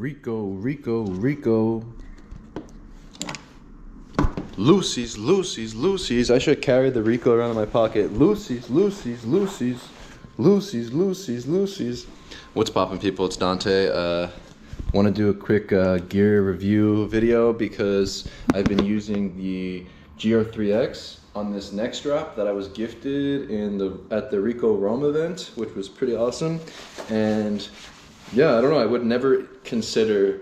Ricoh. Lucy's. I should carry the Ricoh around in my pocket. Lucy's. What's poppin', people? It's Dante. Want to do a quick gear review video because I've been using the GRIIX on this neck strap that I was gifted at the Ricoh Rome event, which was pretty awesome. And yeah, I don't know, I would never consider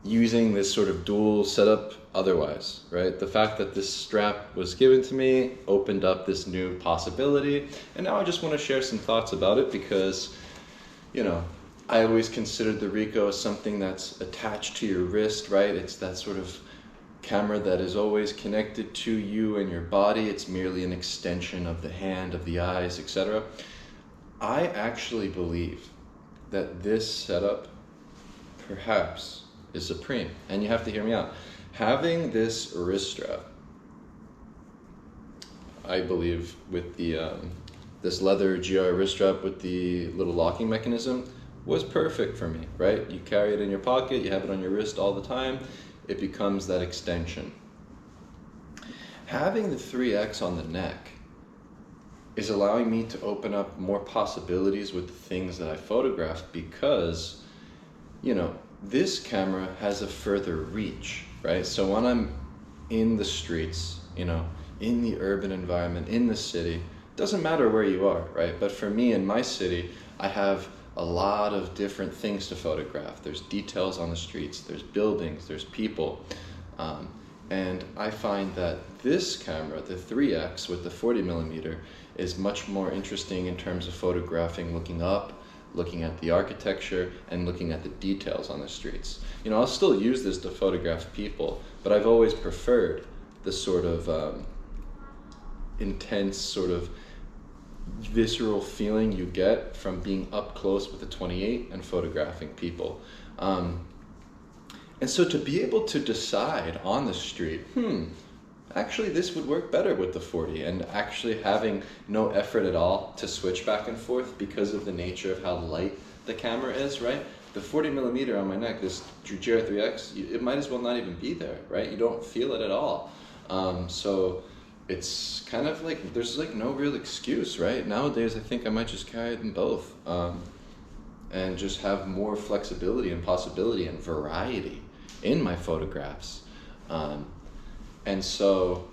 using this sort of dual setup otherwise, right? The fact that this strap was given to me opened up this new possibility, and now I just want to share some thoughts about it because, you know, I always considered the Ricoh as something that's attached to your wrist, right? It's that sort of camera that is always connected to you and your body. It's merely an extension of the hand, of the eyes, etc. I actually believe that this setup perhaps is supreme, and you have to hear me out. Having this wrist strap, I believe, with the this leather GRIII wrist strap with the little locking mechanism was perfect for me, right? You carry it in your pocket, you have it on your wrist all the time, it becomes that extension. Having the GRIIX on the neck is allowing me to open up more possibilities with the things that I photograph because, you know, this camera has a further reach, right? So when I'm in the streets, you know, in the urban environment, in the city, doesn't matter where you are, right? But for me in my city, I have a lot of different things to photograph. There's details on the streets, there's buildings, there's people. And I find that this camera, the GRIIX with the 40mm, is much more interesting in terms of photographing, looking up, looking at the architecture, and looking at the details on the streets. You know, I'll still use this to photograph people, but I've always preferred the sort of intense, sort of visceral feeling you get from being up close with the 28 and photographing people. And so to be able to decide on the street, actually this would work better with the 40, and actually having no effort at all to switch back and forth because of the nature of how light the camera is, right? The 40mm on my neck, this GRIIX, it might as well not even be there, right? You don't feel it at all. So it's kind of like, there's like no real excuse, right? Nowadays, I think I might just carry them both and just have more flexibility and possibility and variety in my photographs. And so,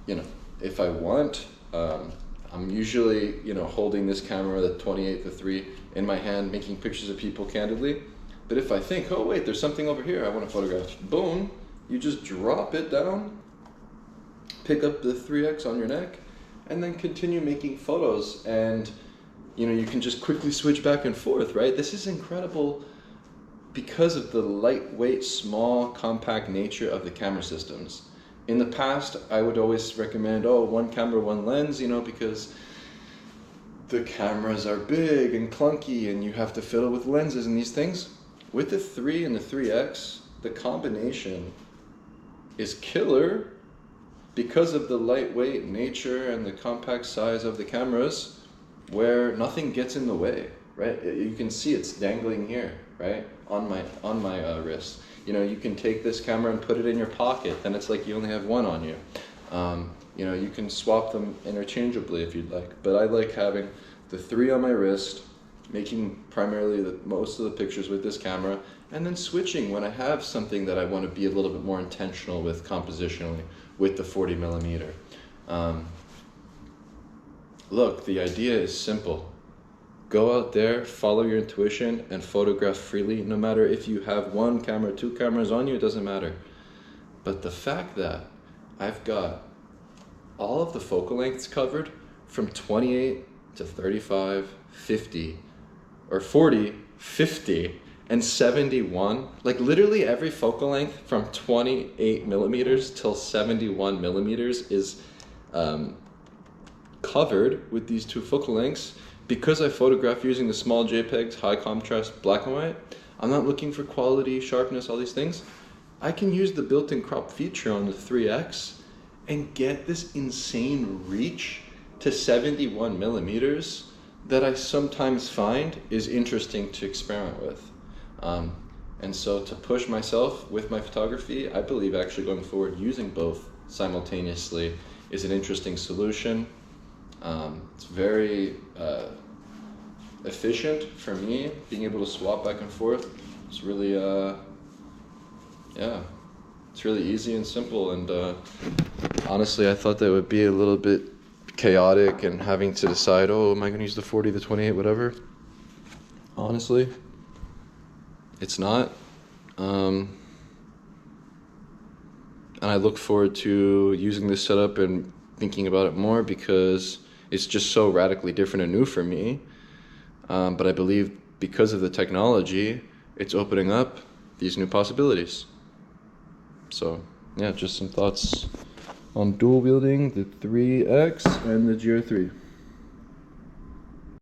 you know, if I want, I'm usually, you know, holding this camera, the 28, the 3, in my hand, making pictures of people candidly. But if I think, oh wait, there's something over here I want to photograph, boom, you just drop it down, pick up the GRIIX on your neck, and then continue making photos. And, you know, you can just quickly switch back and forth, right? This is incredible because of the lightweight, small, compact nature of the camera systems. In the past, I would always recommend, one camera, one lens, you know, because the cameras are big and clunky and you have to fiddle with lenses and these things. With the 3 and the GRIIX, the combination is killer because of the lightweight nature and the compact size of the cameras, where nothing gets in the way, right? You can see it's dangling here, right? On my wrist. You know, you can take this camera and put it in your pocket, then it's like you only have one on you. You know, you can swap them interchangeably if you'd like, but I like having the 3 on my wrist, making primarily most of the pictures with this camera, and then switching when I have something that I want to be a little bit more intentional with compositionally with the 40mm. Look, the idea is simple. Go out there, follow your intuition, and photograph freely, no matter if you have 1 camera, 2 cameras on you, it doesn't matter. But the fact that I've got all of the focal lengths covered from 28 to 35, 50, or 40, 50, and 71, like literally every focal length from 28mm till 71mm is covered with these 2 focal lengths. Because I photograph using the small JPEGs, high contrast, black and white, I'm not looking for quality, sharpness, all these things. I can use the built-in crop feature on the GRIIX and get this insane reach to 71mm that I sometimes find is interesting to experiment with. And so to push myself with my photography, I believe actually going forward using both simultaneously is an interesting solution. It's very efficient for me, being able to swap back and forth. It's really, yeah, it's really easy and simple. And honestly, I thought that would be a little bit chaotic and having to decide, oh, am I going to use the 40, the 28, whatever. Honestly, it's not. And I look forward to using this setup and thinking about it more because it's just so radically different and new for me. But I believe because of the technology, it's opening up these new possibilities. So yeah, just some thoughts on dual wielding, the GRIIX and the GR3.